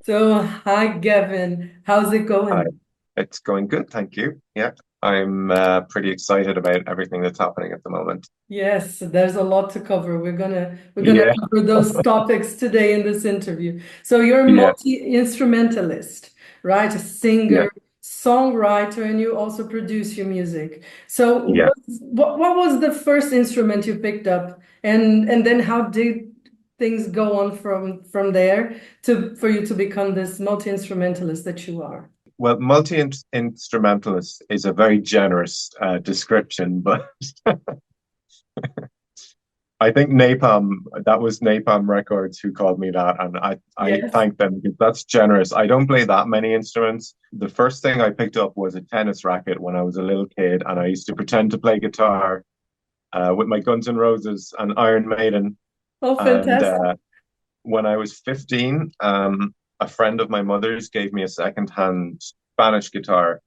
So, hi, Gavin. How's it Hi. going? It's going good, thank you. Yeah, I'm pretty excited about everything that's happening at the moment. Yes, there's a lot to cover. We're gonna Yeah, cover those topics today in this interview. So you're a yeah, multi-instrumentalist, right? A yeah, singer, songwriter, and you also produce your music. So yeah. what was the first instrument you picked up? And then how did things go on from there to for you to become this multi-instrumentalist that you are? Well, multi-instrumentalist is a very generous description, but I think that was Napalm Records who called me that, and I Yes. thank them because that's generous. I don't play that many instruments. The first thing I picked up was a tennis racket when I was a little kid, and I used to pretend to play guitar with my Guns N' Roses and Iron Maiden. Oh, And fantastic. when I was 15, a friend of my mother's gave me a secondhand Spanish guitar.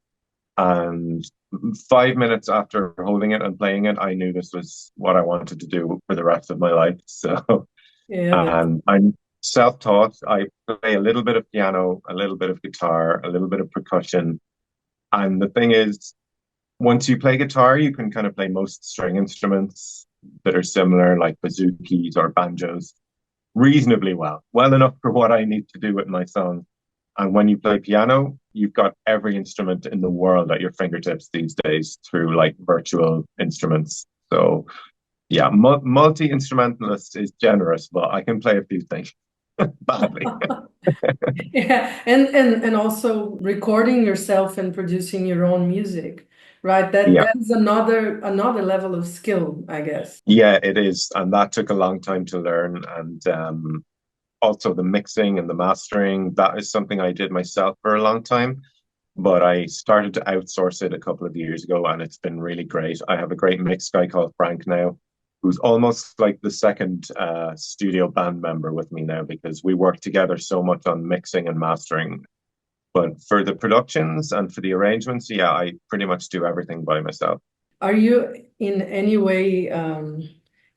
And 5 minutes after holding it and playing it, I knew this was what I wanted to do for the rest of my life. So, Yeah, that's and I'm self-taught. I play a little bit of piano, a little bit of guitar, a little bit of percussion. And the thing is, once you play guitar, you can kind of play most string instruments that are similar, like bazookas or banjos reasonably well enough for what I need to do with my songs. And when you play piano, you've got every instrument in the world at your fingertips these days through like virtual instruments. So yeah, multi instrumentalist is generous, but I can play a few things badly. yeah, and also recording yourself and producing your own music, right? That Yeah, that's another level of skill, I guess. yeah, it is, and that took a long time to learn. And also the mixing and the mastering, that is something I did myself for a long time. But I started to outsource it a couple of years ago, and it's been really great. I have a great mix guy called Frank now, who's almost like the second studio band member with me now because we work together so much on mixing and mastering. But for the productions and for the arrangements, yeah, I pretty much do everything by myself. Are you in any way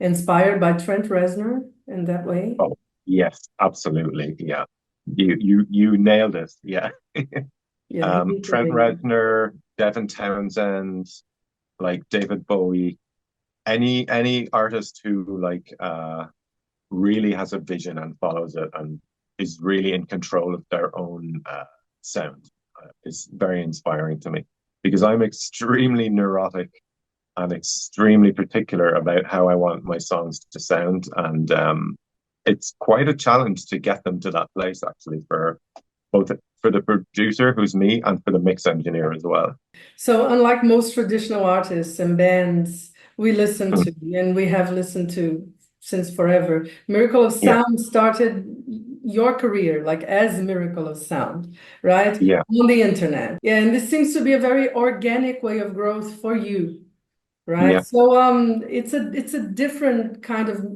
inspired by Trent Reznor in that way? Oh, yes, absolutely. Yeah. You nailed it. Yeah. Yeah, he is Trent amazing. Reznor, Devin Townsend, like David Bowie, any artist who really has a vision and follows it and is really in control of their own sound is very inspiring to me because I'm extremely neurotic and extremely particular about how I want my songs to sound, and it's quite a challenge to get them to that place actually for both for the producer who's me and for the mix engineer as well. So, unlike most traditional artists and bands we listen Mm. to, and we have listened to since forever, Miracle of Yeah, Sound started your career like as Miracle of Sound, right? yeah, On the internet. Yeah, and this seems to be a very organic way of growth for you. Right. yeah. So it's a different kind of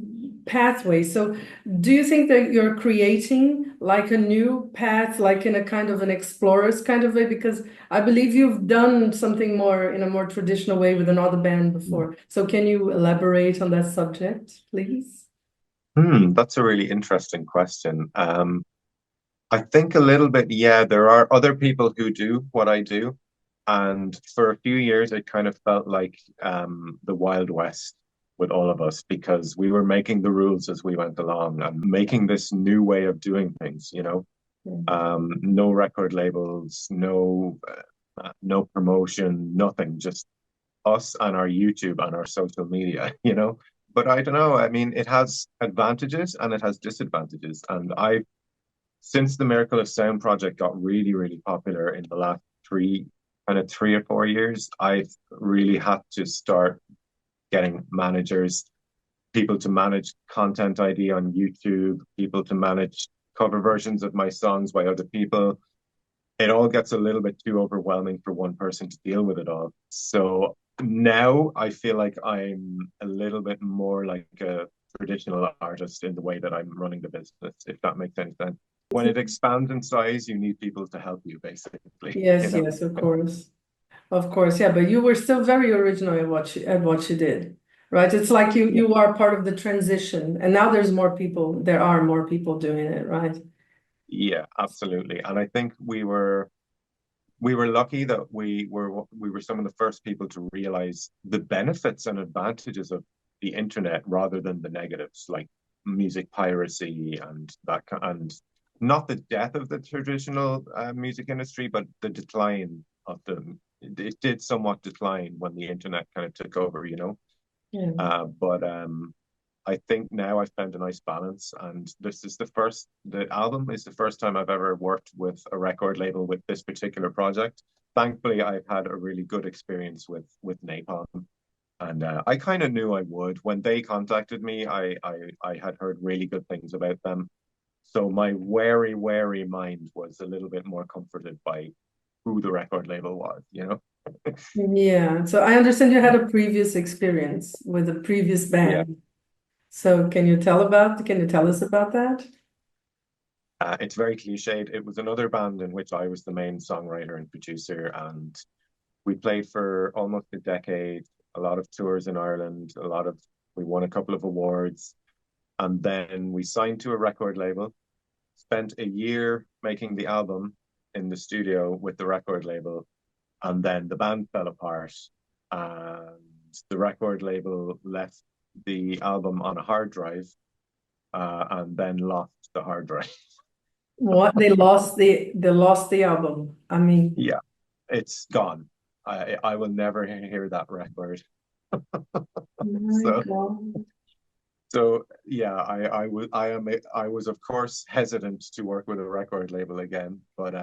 pathway. So do you think that you're creating like a new path, like in a kind of an explorer's kind of way? Because I believe you've done something more in a more traditional way with another band before. So can you elaborate on that subject, please? That's a really interesting question. I think a little bit, yeah, there are other people who do what I do. And for a few years, it kind of felt like the Wild West with all of us because we were making the rules as we went along and making this new way of doing things, you know. No record labels, no promotion, nothing, just us and our YouTube and our social media, you know. But I don't know. I mean, it has advantages and it has disadvantages. And I since the Miracle of Sound project got really, really popular in the last kind of 3 or 4 years, I've really had to start getting managers, people to manage content ID on YouTube, people to manage cover versions of my songs by other people. It all gets a little bit too overwhelming for one person to deal with it all. So now I feel like I'm a little bit more like a traditional artist in the way that I'm running the business, if that makes any sense. When it expands in size, you need people to help you, basically, you Yes, know? yes, of course. Of course, yeah, but you were still very original at what you did, right? It's like you Yeah. you are part of the transition, and now there are more people doing it, right? Yeah, absolutely. And I think we were lucky that we were some of the first people to realize the benefits and advantages of the internet rather than the negatives, like music piracy and and not the death of the traditional music industry, but the decline of them. It did somewhat decline when the internet kind of took over, you know. Yeah. But I think now I've found a nice balance, and the album is the first time I've ever worked with a record label with this particular project. Thankfully, I've had a really good experience with Napalm, and I kind of knew I would. When they contacted me, I had heard really good things about them, so my wary mind was a little bit more comforted by who the record label was, you know? Yeah. So I understand you had a previous experience with a previous Yeah. band. So can you tell us about that? It's very cliched. It was another band in which I was the main songwriter and producer, and we played for almost a decade, a lot of tours in Ireland, we won a couple of awards, and then we signed to a record label, spent a year making the album in the studio with the record label, and then the band fell apart, and the record label left the album on a hard drive, and then lost the hard drive. What they lost the album. I mean, Yeah, it's gone. I will never hear that record. my So God. so yeah, I was of course hesitant to work with a record label again, but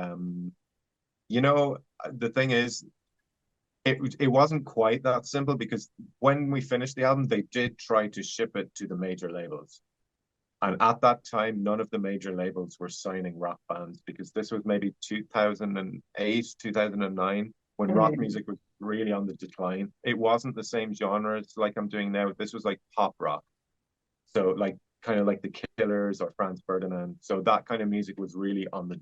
you know, the thing is, it wasn't quite that simple because when we finished the album, they did try to ship it to the major labels. And at that time, none of the major labels were signing rock bands because this was maybe 2008, 2009, when rock Right. music was really on the decline. It wasn't the same genres like I'm doing now. This was like pop rock. So like kind of like the Killers or Franz Ferdinand. So that kind of music was really on the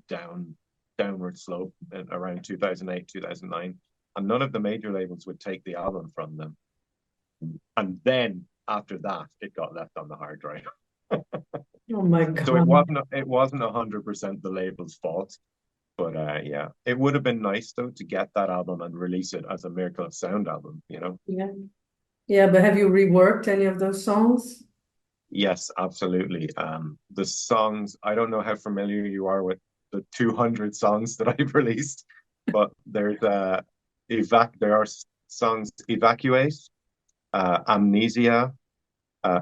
downward slope around 2008, 2009. And none of the major labels would take the album from them. And then after that, it got left on the hard drive. Oh my So it God. wasn't 100% the label's fault, but yeah, it would have been nice though to get that album and release it as a Miracle of Sound album, you know? Yeah. Yeah, but have you reworked any of those songs? Yes, absolutely. The songs, I don't know how familiar you are with the 200 songs that I've released, but there are songs Evacuate, Amnesia,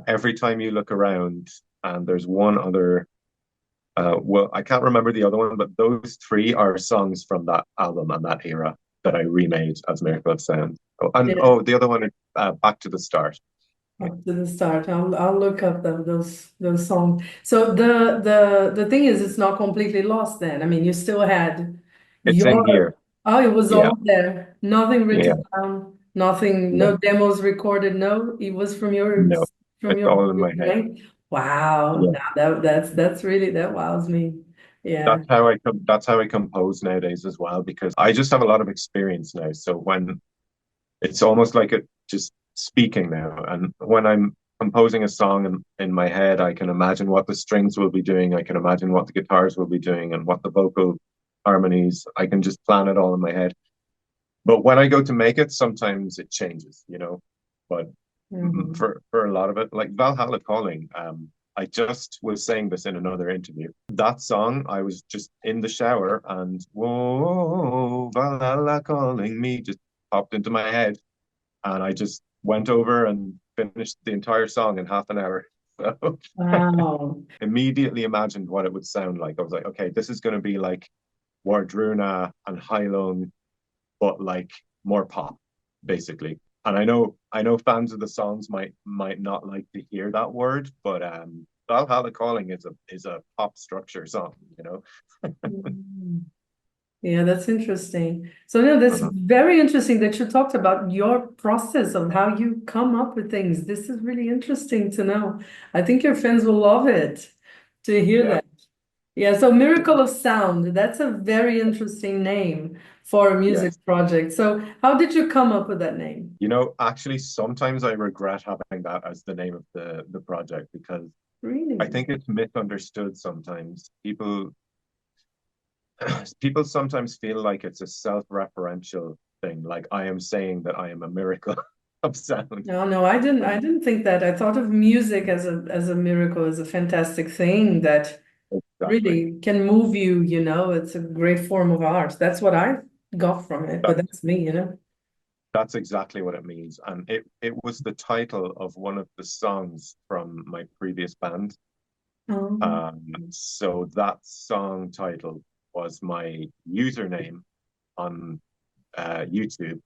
Every Time You Look Around, and there's one other. Well, I can't remember the other one, but those three are songs from that album and that era that I remade as Miracle of Sound. Oh, and Yeah. oh, the other one is Back to the Start. Yeah. Up to the start. I'll look up those songs. So the thing is, it's not completely lost then. I mean, you still had It's in your here. oh, it was Yeah, all there. Nothing yeah, written down, nothing, no, no demos recorded. No, it was no. from It's your all in my head. mind. Wow. Yeah. Now that's really that wows me. Yeah. That's how I compose nowadays as well, because I just have a lot of experience now. So when it's almost like it just speaking now. And when I'm composing a song in my head, I can imagine what the strings will be doing. I can imagine what the guitars will be doing and what the vocal harmonies. I can just plan it all in my head. But when I go to make it, sometimes it changes, you know. But Mhm. for a lot of it, like Valhalla Calling, I just was saying this in another interview. That song, I was just in the shower and whoa, Valhalla calling me just popped into my head and I just went over and finished the entire song in half an hour. So Wow. immediately imagined what it would sound like. I was like, okay, this is going to be like Wardruna and Heilung, but like more pop, basically. And I know fans of the songs might not like to hear that word, but Valhalla Calling is a pop structure song, you know. Mhm. Yeah, that's interesting. So, no, that's Mhm. very interesting that you talked about your process of how you come up with things. This is really interesting to know. I think your fans will love it to hear Yeah. that. Yeah, so Miracle of Sound, that's a very interesting name for a music Yes. project. So, how did you come up with that name? You know, actually, sometimes I regret having that as the name of the project because I Really? think it's misunderstood sometimes. People people sometimes feel like it's a self-referential thing, like I am saying that I am a miracle of sound. No, no, I didn't think that. I thought of music as a miracle, as a fantastic thing that Exactly. really can move you, you know. It's a great form of art. That's what I got from it, but That that's me, you know. that's exactly what it means. And it was the title of one of the songs from my previous band. Um, So that song title was my username on YouTube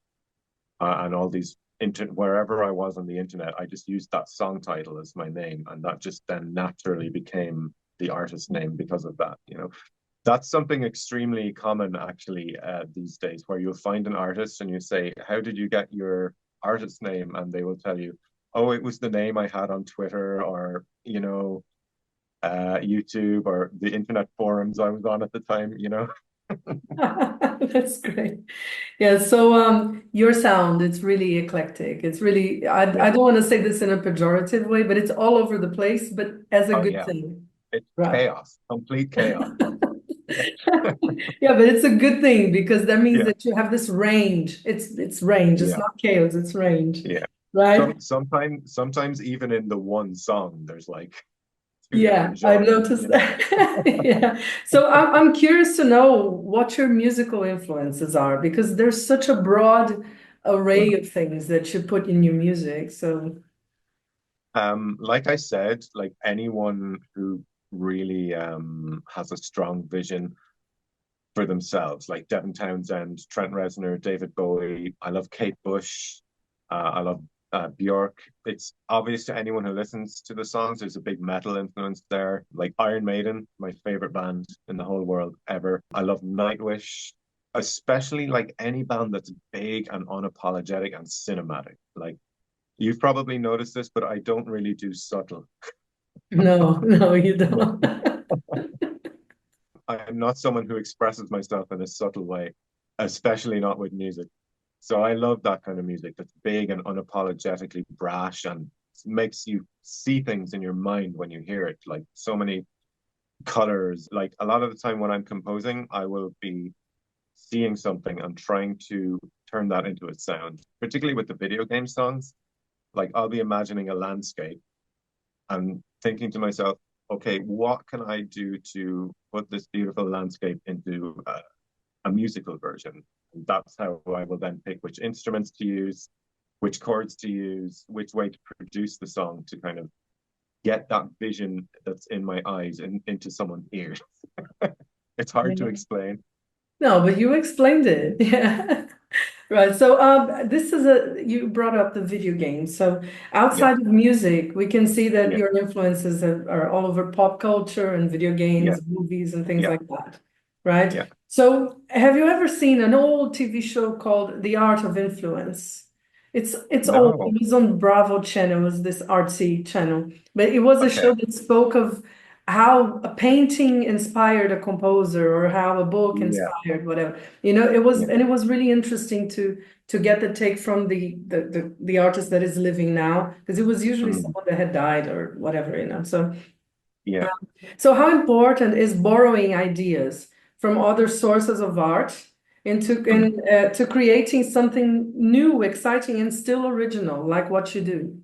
and all these inter wherever I was on the internet, I just used that song title as my name, and that just then naturally became the artist name because of that. You know, that's something extremely common actually these days, where you'll find an artist and you say, "How did you get your artist name?" And they will tell you, "Oh, it was the name I had on Twitter, or YouTube, or the internet forums I was on at the time." You know. That's great. Yeah, so your sound, it's really eclectic. It's really Yeah. I don't want to say this in a pejorative way, but it's all over the place, but as a Oh good yeah. thing. It's Right. chaos, complete chaos. Yeah. Yeah, but it's a good thing because that means Yeah. that you have this range. It's range. It's Yeah. not chaos, it's range. Yeah. Right? Sometimes even in the one song, there's like two Yeah, different I genres, noticed that. Yeah. So I'm curious to know what your musical influences are because there's such a broad array of things that you put in your music. So Like I said, like anyone who really has a strong vision for themselves, like Devin Townsend, Trent Reznor, David Bowie. I love Kate Bush. I love Bjork. It's obvious to anyone who listens to the songs. There's a big metal influence there. Like Iron Maiden, my favorite band in the whole world ever. I love Nightwish, especially like any band that's big and unapologetic and cinematic. Like you've probably noticed this, but I don't really do subtle. no, no, you don't. I'm not someone who expresses myself in a subtle way, especially not with music. So I love that kind of music that's big and unapologetically brash and makes you see things in your mind when you hear it. Like so many colors. Like a lot of the time when I'm composing, I will be seeing something and trying to turn that into a sound, particularly with the video game songs. Like I'll be imagining a landscape and thinking to myself, okay, what can I do to put this beautiful landscape into a musical version? And that's how I will then pick which instruments to use, which chords to use, which way to produce the song to kind of get that vision that's in my eyes and into someone's ears. It's hard to explain. No, but you explained it. Yeah. Right. So this is you brought up the video games. So Yeah, outside of music, we can see that yeah, your influences are all over pop culture and video yeah, games, movies, and things yeah, like that. Right. yeah. So have you ever seen an old TV show called The Art of Influence? It's old. No, It was on Bravo channel, it was this artsy channel. But it was a okay. show that spoke of how a painting inspired a composer or how a book Yeah, inspired whatever. You know, it was yeah, and it was really interesting to get the take from the artist that is living now because it was usually mm, someone that had died or whatever, you know. So yeah. so how important is borrowing ideas from other sources of art Mm. to creating something new, exciting, and still original, like what you do?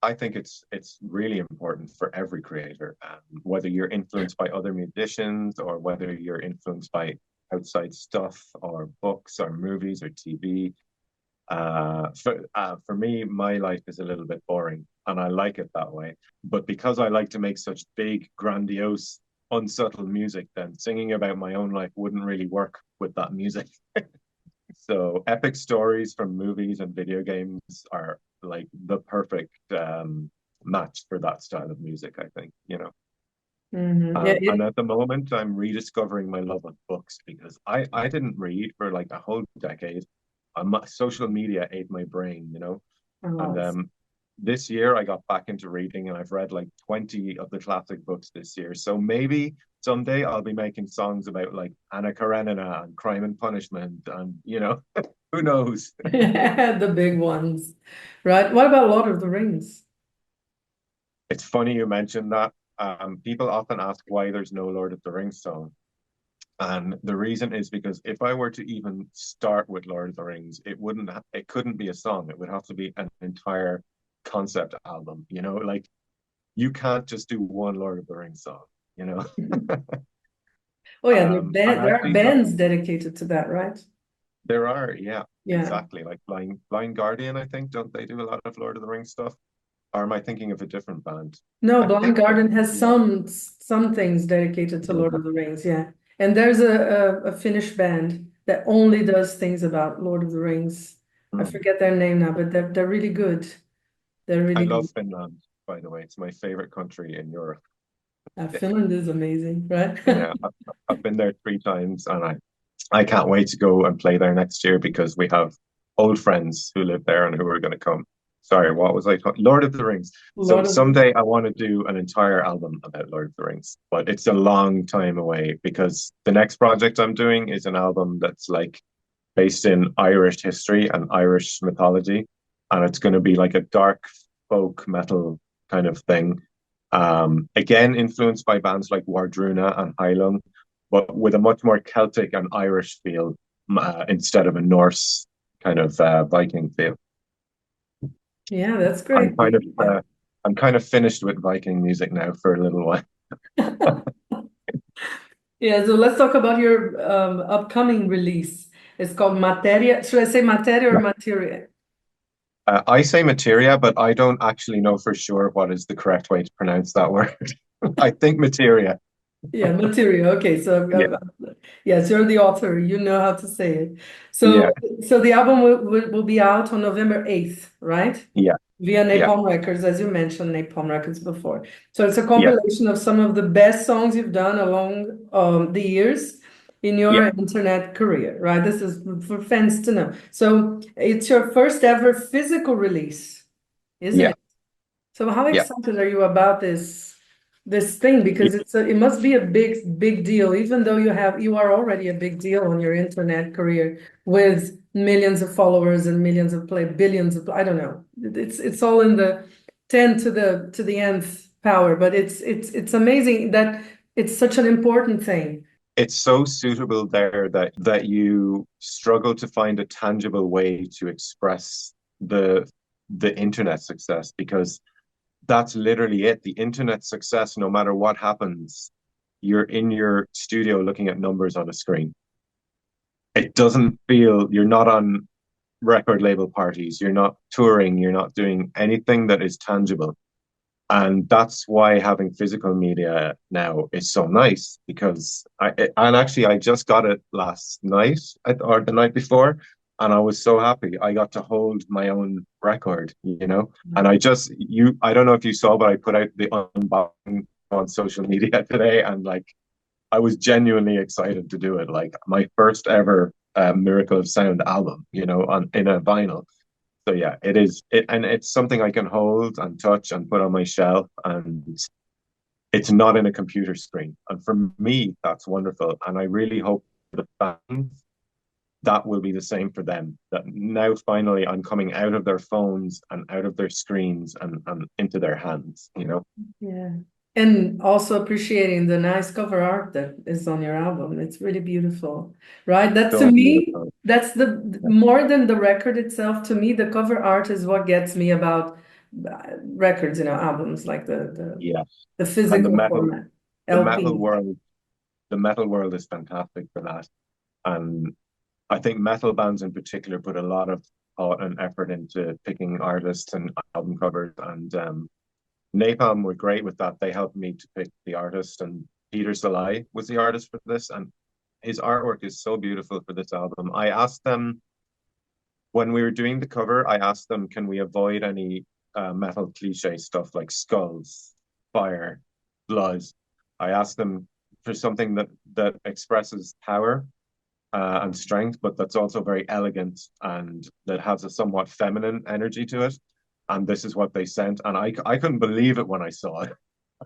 I think it's really important for every creator, whether you're influenced by other musicians or whether you're influenced by outside stuff or books or movies or TV. For me, my life is a little bit boring, and I like it that way. But because I like to make such big, grandiose, unsubtle music, then singing about my own life wouldn't really work with that music. So epic stories from movies and video games are like the perfect match for that style of music, I think, you know. Yeah, And at the moment, I'm rediscovering my love of books because I didn't read for like a whole decade. Social media ate my brain, you know. And oh, this year, I got back into reading and I've read like 20 of the classic books this year. So maybe someday I'll be making songs about like Anna Karenina and Crime and Punishment and, who knows? the big ones, right? What about Lord of the Rings? It's funny you mentioned that. People often ask why there's no Lord of the Rings song. And the reason is because if I were to even start with Lord of the Rings, it couldn't be a song. It would have to be an entire concept album, like you can't just do one Lord of the Rings song, you know. Oh yeah, And I there are actually got bands dedicated to that, right? there are, yeah, Yeah. exactly. Like Blind Guardian, I think, don't they do a lot of Lord of the Rings stuff? Or am I thinking of a different band? No, I Blind think they Garden has yeah. some things dedicated to Lord of the Rings, yeah. And there's a Finnish band that only does things about Lord of the Rings. I Mm. forget their name now, but they're really good. They're I really love good. Finland, by the way. It's my favorite country in Europe. Finland is amazing, right? Yeah, I've been there 3 times, and I can't wait to go and play there next year because we have old friends who live there and who are going to come. Sorry, what was I talking? Lord of the Rings. So Lord of the someday I want to do an entire album about Lord of the Rings, but it's a long time away because the next project I'm doing is an album that's like based in Irish history and Irish mythology, and it's going to be like a dark folk metal kind of thing. Again, influenced by bands like Wardruna and Heilung, but with a much more Celtic and Irish feel instead of a Norse kind of Viking feel. Yeah, that's I'm great. kind of Yeah. uh, I'm kind of finished with Viking music now for a little while. Yeah, so let's talk about your upcoming release. It's called Materia. Should I say Materia or Materia? I say materia, but I don't actually know for sure what is the correct way to pronounce that word. I think materia. Yeah, Materia. Okay, so Yeah, yes, you're the author. You know how to say it. yeah, So the album will be out on November 8th, right? yeah, Via yeah, Napalm Records, as you mentioned, Napalm Records before. So it's a yeah, compilation of some of the best songs you've done along the years in yeah, your internet career, right? This is for fans to know. So it's your first ever physical release, isn't yeah, it? So how yeah. excited are you about this thing? Because it must be a big deal, even though you are already a big deal on your internet career with millions of followers and millions of billions of I don't know. It's all in the 10 to the nth power, but it's amazing that it's such an important thing. It's so suitable there that you struggle to find a tangible way to express the internet success because that's literally it. The internet success, no matter what happens, you're in your studio looking at numbers on a screen. It doesn't feel you're not on record label parties, you're not touring, you're not doing anything that is tangible. And that's why having physical media now is so nice because and actually I just got it last night or the night before, and I was so happy. I got to hold my own record, and I don't know if you saw, but I put out the unboxing on social media today, and like I was genuinely excited to do it. Like my first ever Miracle of Sound album, on in a vinyl. So yeah, and it's something I can hold and touch and put on my shelf, and it's not in a computer screen. And for me, that's wonderful. And I really hope the fans that will be the same for them. That now finally I'm coming out of their phones and out of their screens and into their hands, Yeah. And also appreciating the nice cover art that is on your album. It's really beautiful, right? That to So me, beautiful. that's the more than the record itself. To me, the cover art is what gets me about records, albums like Yeah. the And physical format, the metal LP. world, the metal world is fantastic for that. And I think metal bands in particular put a lot of thought and effort into picking artists and album covers. And Napalm were great with that. They helped me to pick the artist, and Peter Salai was the artist for this. And his artwork is so beautiful for this album. I asked them when we were doing the cover, I asked them, can we avoid any metal cliche stuff like skulls, fire, blood? I asked them for something that expresses power and strength, but that's also very elegant and that has a somewhat feminine energy to it. And this is what they sent. And I couldn't believe it when I saw it.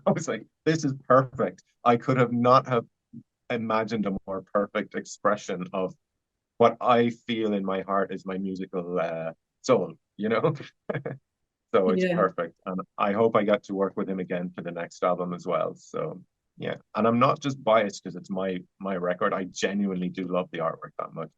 I was like, this is perfect. I could have not have imagined a more perfect expression of what I feel in my heart is my musical soul. So it's Yeah. perfect. And I hope I get to work with him again for the next album as well. So Yeah. And I'm not just biased because it's my record. I genuinely do love the artwork that much.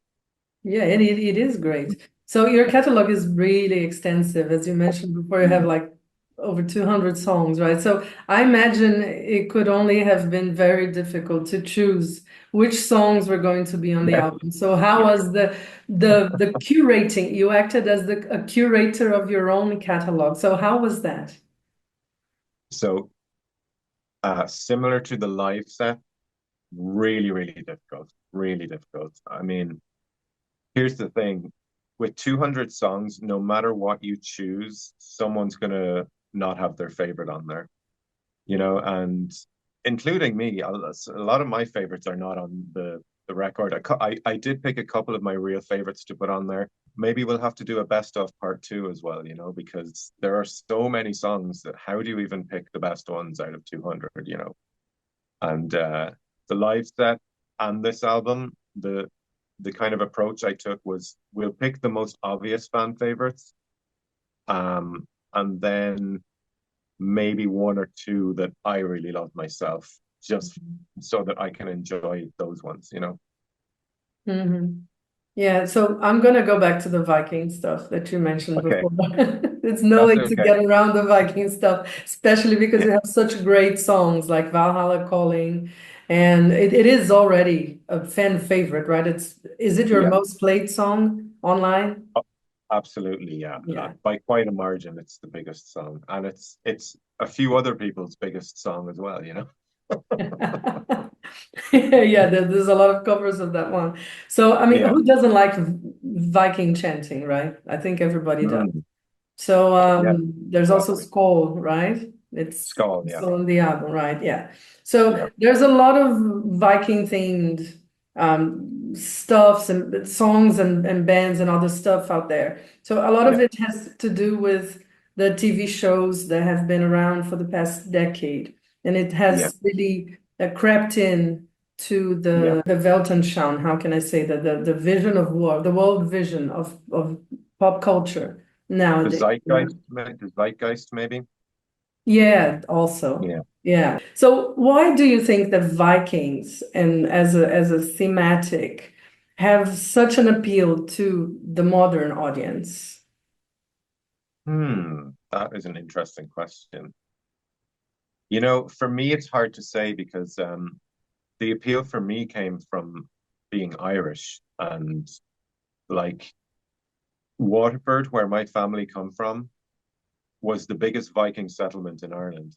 Yeah, and it is great. So your catalog is really extensive. As you mentioned before, you have like over 200 songs, right? So I imagine it could only have been very difficult to choose which songs were going to be on the Yeah. album. So how was the curating? You acted as a curator of your own catalog. So how was that? So similar to the live set, really, really difficult. Really difficult. I mean, here's the thing. With 200 songs, no matter what you choose, someone's gonna not have their favorite on there, and including me, a lot of my favorites are not on the record. I did pick a couple of my real favorites to put on there. Maybe we'll have to do a best of part two as well, because there are so many songs that how do you even pick the best ones out of 200? And the live set and this album, the kind of approach I took was we'll pick the most obvious fan favorites, and then maybe one or two that I really love myself, just so that I can enjoy those ones. Mhm. Yeah, so I'm gonna go back to the Viking stuff that you mentioned Okay, before. There's no that's way to okay. get around the Viking stuff, especially because Yeah, you have such great songs like Valhalla Calling, and it is already a fan favorite, right? Is it your yeah, most played song online? a- absolutely. Yeah, Yeah. by quite a margin, it's the biggest song, and it's a few other people's biggest song as well. Yeah, there's a lot of covers of that one. So, I mean, Yeah. who doesn't like Viking chanting, right? I think everybody does. Mm, So yeah, there's also exactly. Skull, right? It's Skull. Yeah, still on the album, right? Yeah. So yeah, there's a lot of Viking themed stuffs and songs and bands and other stuff out there. So a lot of yeah, it has to do with the TV shows that have been around for the past decade. And it yeah, has really crept in to yeah. the Weltanschauung, how can I say that? The vision of war, the world vision of pop culture The nowadays. zeitgeist, the zeitgeist, maybe. Yeah, also. Yeah. Yeah. So why do you think that Vikings and as a thematic have such an appeal to the modern audience? That is an interesting question. For me, it's hard to say because the appeal for me came from being Irish and like Waterford, where my family come from, was the biggest Viking settlement in Ireland.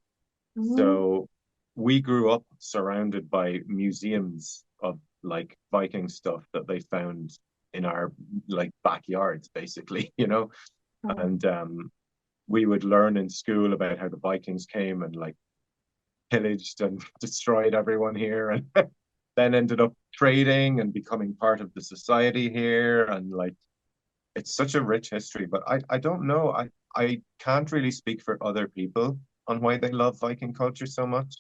Mhm. So we grew up surrounded by museums of like Viking stuff that they found in our like backyards, basically. And we would learn in school about how the Vikings came and like pillaged and destroyed everyone here and then ended up trading and becoming part of the society here. And like it's such a rich history, but I don't know. I can't really speak for other people on why they love Viking culture so much.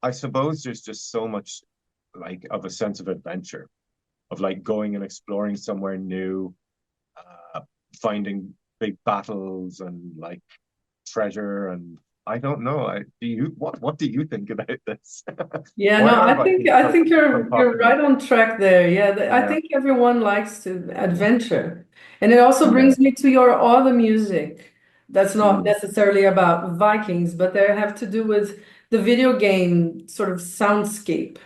I suppose there's just so much like of a sense of adventure, of like going and exploring somewhere new, uh, finding big battles and like treasure. And I don't know. What do you think about this? Yeah, Why no, are I think Vikings I so, think so you're popular? right on track there. Yeah, I Yeah, think everyone likes to adventure. And it also yeah, brings me to your other music that's not mm, necessarily about Vikings, but they have to do with the video game sort of soundscape,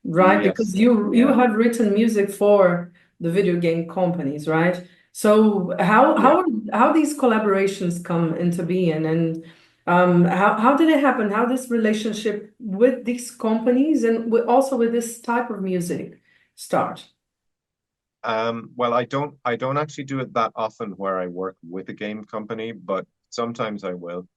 right? Because yes, you yeah, have written music for the video game companies, right? So yeah. how these collaborations come into being, and how did it happen? How this relationship with these companies and also with this type of music start? Well, I don't actually do it that often where I work with a game company, but sometimes I will.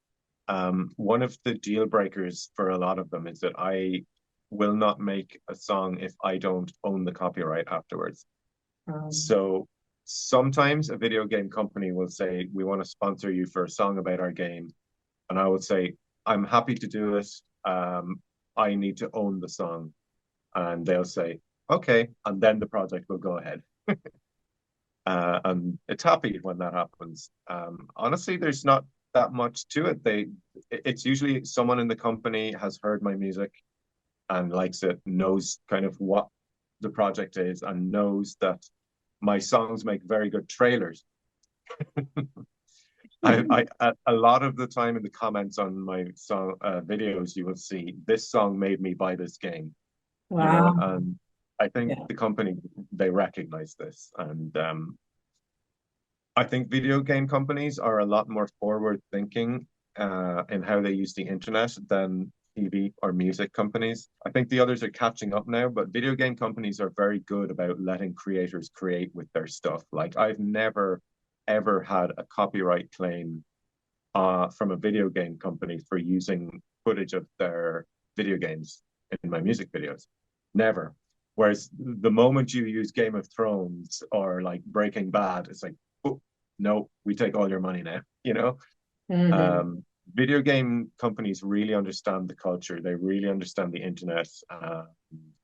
One of the deal breakers for a lot of them is that I will not make a song if I don't own the copyright afterwards. Um, So sometimes a video game company will say, we want to sponsor you for a song about our game. And I would say, I'm happy to do it. I need to own the song. And they'll say, okay. And then the project will go ahead. And it's happy when that happens. Honestly, there's not that much to it. It's usually someone in the company has heard my music and likes it, knows kind of what the project is, and knows that my songs make very good trailers. A lot of the time in the comments on my song videos, you will see this song made me buy this game, you know, Wow. and I think Yeah. the company, they recognize this, and I think video game companies are a lot more forward thinking in how they use the internet than TV or music companies. I think the others are catching up now, but video game companies are very good about letting creators create with their stuff. Like I've never ever had a copyright claim from a video game company for using footage of their video games in my music videos. Never. Whereas the moment you use Game of Thrones or like Breaking Bad, it's like, oh, no, we take all your money now, you know? Hmm. Um, Video game companies really understand the culture. They really understand the internet.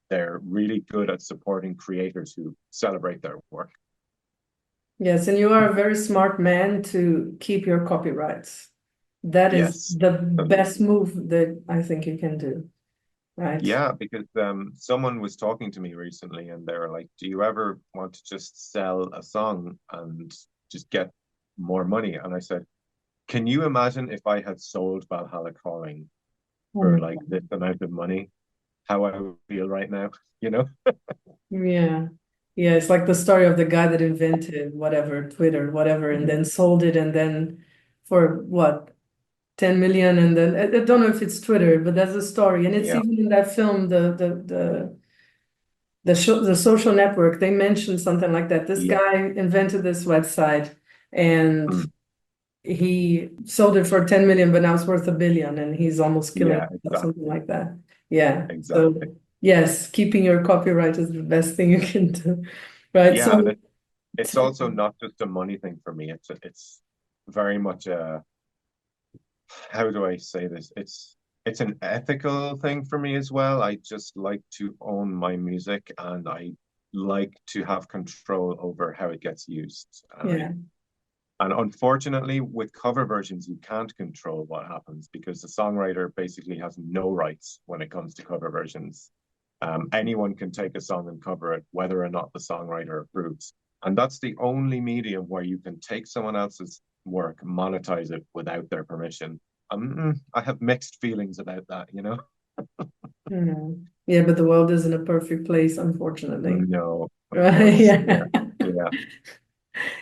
They're really good at supporting creators who celebrate their work. Yes, and you are a very smart man to keep your copyrights. That is Yes, the best absolutely. move that I think you can do, right? Yeah, because someone was talking to me recently and they were like, "Do you ever want to just sell a song and just get more money?" And I said, "Can you imagine if I had sold Valhalla Calling for like Mm. this amount of money, how I would feel right now?" You know? Yeah. Yeah, it's like the story of the guy that invented whatever, Twitter, whatever, and then sold it and then for what, 10 million and then I don't know if it's Twitter, but that's a story. And it's Yeah, even in that film, the social network, they mentioned something like that. This yeah, guy invented this website and mm, he sold it for 10 million, but now it's worth a billion and he's almost killing yeah, himself, something exactly, like that. Yeah. exactly. So yes, keeping your copyright is the best thing you can do. Right. Yeah, and So it's also not just a money thing for me. It's very much a, how do I say this? It's an ethical thing for me as well. I just like to own my music and I like to have control over how it gets used. yeah. And unfortunately with cover versions you can't control what happens because the songwriter basically has no rights when it comes to cover versions. Anyone can take a song and cover it, whether or not the songwriter approves. And that's the only medium where you can take someone else's work, monetize it without their permission. I have mixed feelings about that, you know? Mhm. Yeah, but the world isn't a perfect place, unfortunately. No, of Right. course. Yeah. Yeah. Yeah.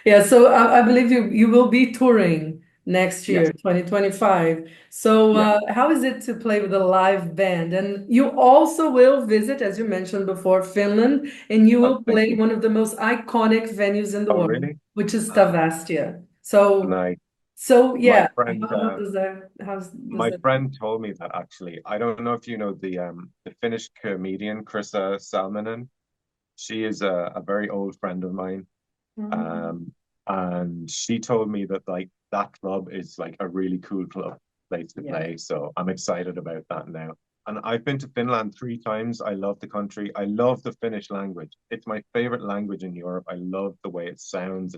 Yeah, so I believe you will be touring next Yes. year, 2025. So Yeah. how is it to play with a live band? And you also will visit, as you mentioned before, Finland, and you Oh, will thank play you. one of the most iconic venues in the Oh, world, really? which is Ah, Tavastia. So nice. yeah, My friend how does does My that? friend told me that actually. I don't know if you know the Finnish comedian Krista Salminen. She is a very old friend of mine. Mm, Um, and she told me that like that club is like a really cool club place to yeah. play. So I'm excited about that now. And I've been to Finland 3 times. I love the country. I love the Finnish language. It's my favorite language in Europe. I love the way it sounds.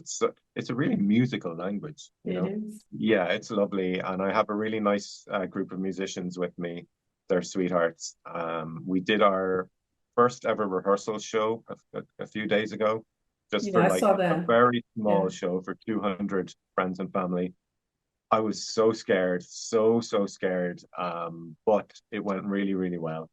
It's a really musical language, you It know. is. Yeah, it's lovely, and I have a really nice group of musicians with me. They're sweethearts. We did our first ever rehearsal show a few days ago just Yeah, for I like saw a that. very Yeah. small show for 200 friends and family. I was so scared, so scared. But it went really, really well.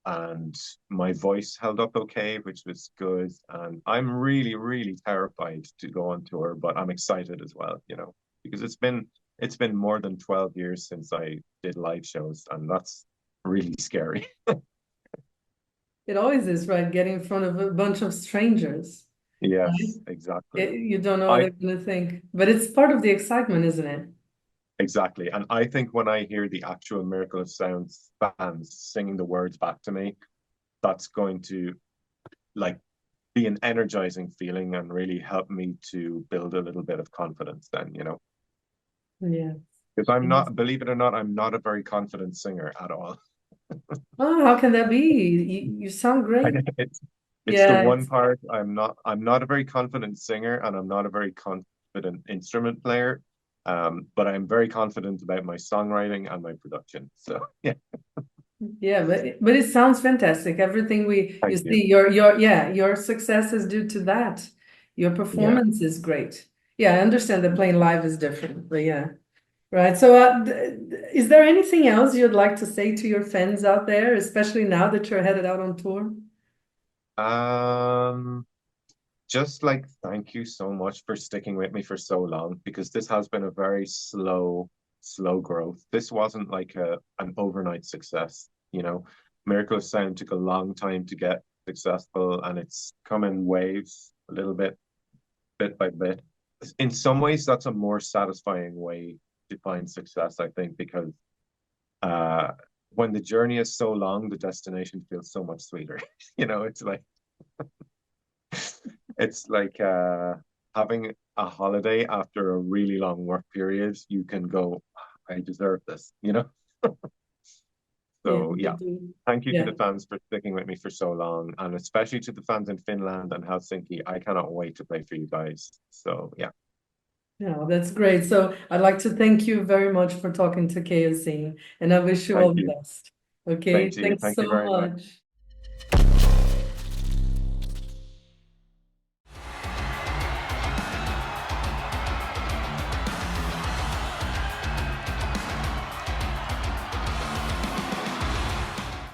And my voice held up okay, which was good. And I'm really, really terrified to go on tour, but I'm excited as well, you know, because it's been more than 12 years since I did live shows, and that's really scary. It always is, right? Getting in front of a bunch of strangers, right? Yes, exactly. You don't know what I they're going to think, but it's part of the excitement, isn't it? Exactly. And I think when I hear the actual Miracle of Sounds fans singing the words back to me, that's going to like be an energizing feeling and really help me to build a little bit of confidence then, you know. Yeah. Because I'm Yes. not, believe it or not, I'm not a very confident singer at all. Oh, how can that be? You sound great. It's it's the Yeah, one part I'm not a very confident singer and I'm not a very confident instrument player. But I'm very confident about my songwriting and my production. So yeah, Yeah, but it sounds fantastic. Everything you thank you. see, your success is due to that. Your Yeah. performance is great. Yeah, I understand that playing live is different, but yeah. Right. So, is there anything else you'd like to say to your fans out there, especially now that you're headed out on tour? Um, just like thank you so much for sticking with me for so long because this has been a very slow growth. This wasn't like an overnight success, you know. Miracle of Sound took a long time to get successful and it's come in waves a little bit by bit. In some ways, that's a more satisfying way to find success, I think, because uh when the journey is so long, the destination feels so much sweeter. You know, it's like having a holiday after a really long work period. You can go, I deserve this, you know? Yeah, So you yeah, do. thank you to Yeah. the fans for sticking with me for so long, and especially to the fans in Finland and Helsinki. I cannot wait to play for you guys. So yeah, Yeah, that's great. So I'd like to thank you very much for talking to Chaoszine, and I wish you all thank the you. best. Same Okay, to you. thanks Thank so you very much. much.